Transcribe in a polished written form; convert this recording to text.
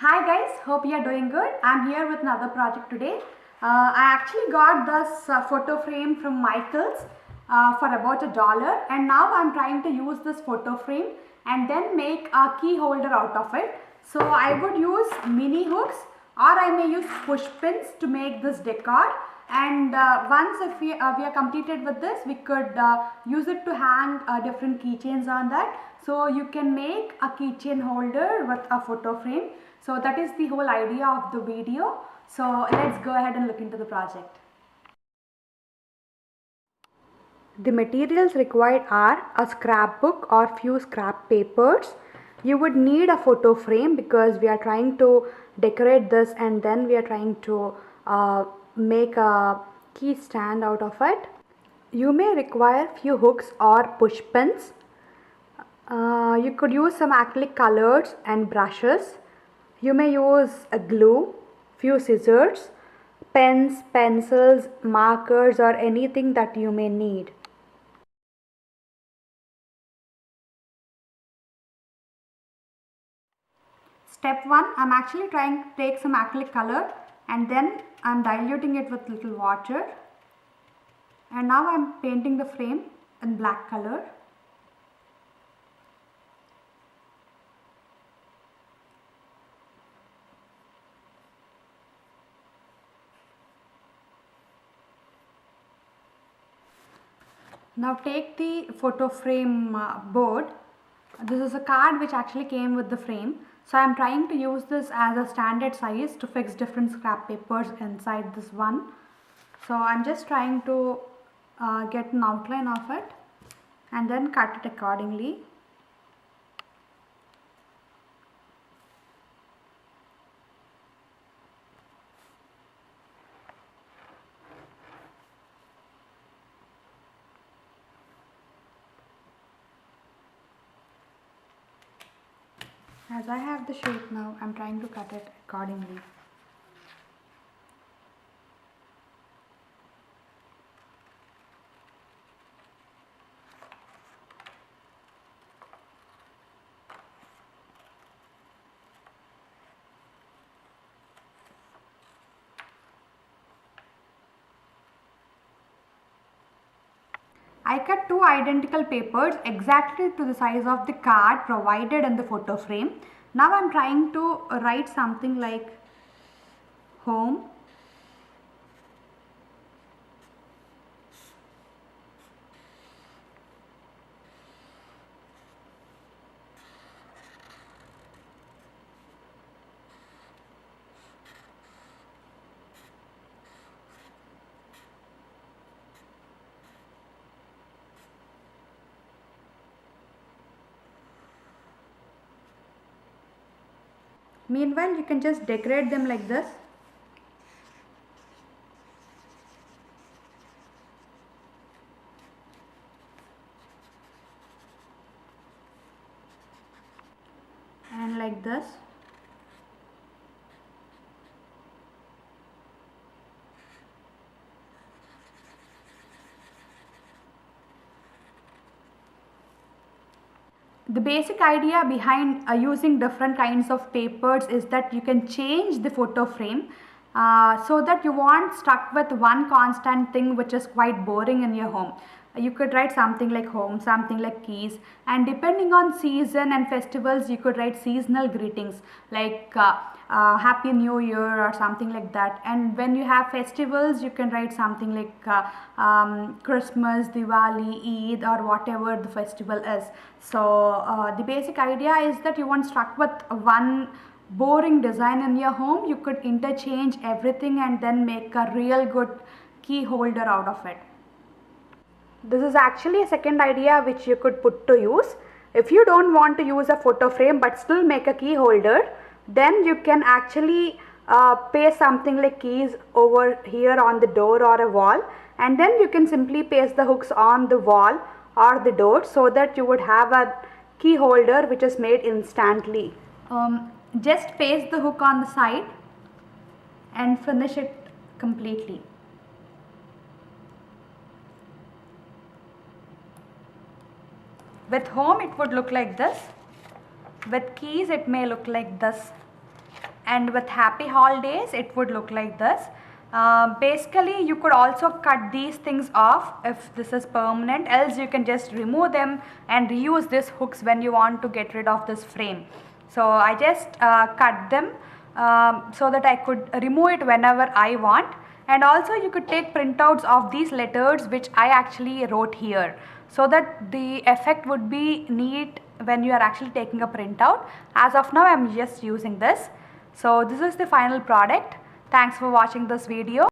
Hi guys, hope you are doing good. I'm here with another project today. I actually got this photo frame from Michaels for about $1, and now I'm trying to use this photo frame and then make a key holder out of it. So I would use mini hooks, or I may use push pins to make this decor. And once if we are completed with this, we could use it to hang different keychains on that. So you can make a keychain holder with a photo frame. So that is the whole idea of the video. So let's go ahead and look into the project. The materials required are a scrapbook or few scrap papers. You would need a photo frame because we are trying to decorate this, and then we are trying to make a key stand out of it. You may require few hooks or push pins. You could use some acrylic colors and brushes. You may use a glue, few scissors, pens, pencils, markers, or anything that you may need. Step 1, I'm actually trying to take some acrylic color and then I'm diluting it with little water, and now I'm painting the frame in black color. Now take the photo frame board. This is a card which actually came with the frame. So I am trying to use this as a standard size to fix different scrap papers inside this one. So I'm just trying to get an outline of it and then cut it accordingly. As I have the shape now, I'm trying to cut it accordingly. I cut two identical papers exactly to the size of the card provided in the photo frame. Now I'm trying to write something like home. Meanwhile, you can just decorate them like this. And like this. The basic idea behind using different kinds of papers is that you can change the photo frame so that you won't stuck with one constant thing which is quite boring in your home. You could write something like home, something like keys, and depending on season and festivals you could write seasonal greetings like happy new year or something like that. And when you have festivals you can write something like Christmas, Diwali, Eid, or whatever the festival is. So the basic idea is that you won't stuck with one boring design in your home. You could interchange everything and then make a real good key holder out of it. This is actually a second idea which you could put to use. If you don't want to use a photo frame but still make a key holder, then you can actually paste something like keys over here on the door or a wall, and then you can simply paste the hooks on the wall or the door so that you would have a key holder which is made instantly. Just paste the hook on the side and finish it completely. With home it would look like this. With keys it may look like this. and with happy holidays it would look like this. Basically you could also cut these things off if this is permanent, else you can just remove them and reuse these hooks when you want to get rid of this frame. So I just cut them so that I could remove it whenever I want. And also you could take printouts of these letters which I actually wrote here, so that the effect would be neat when you are actually taking a printout. As of now I am just using this. So this is the final product. Thanks for watching this video.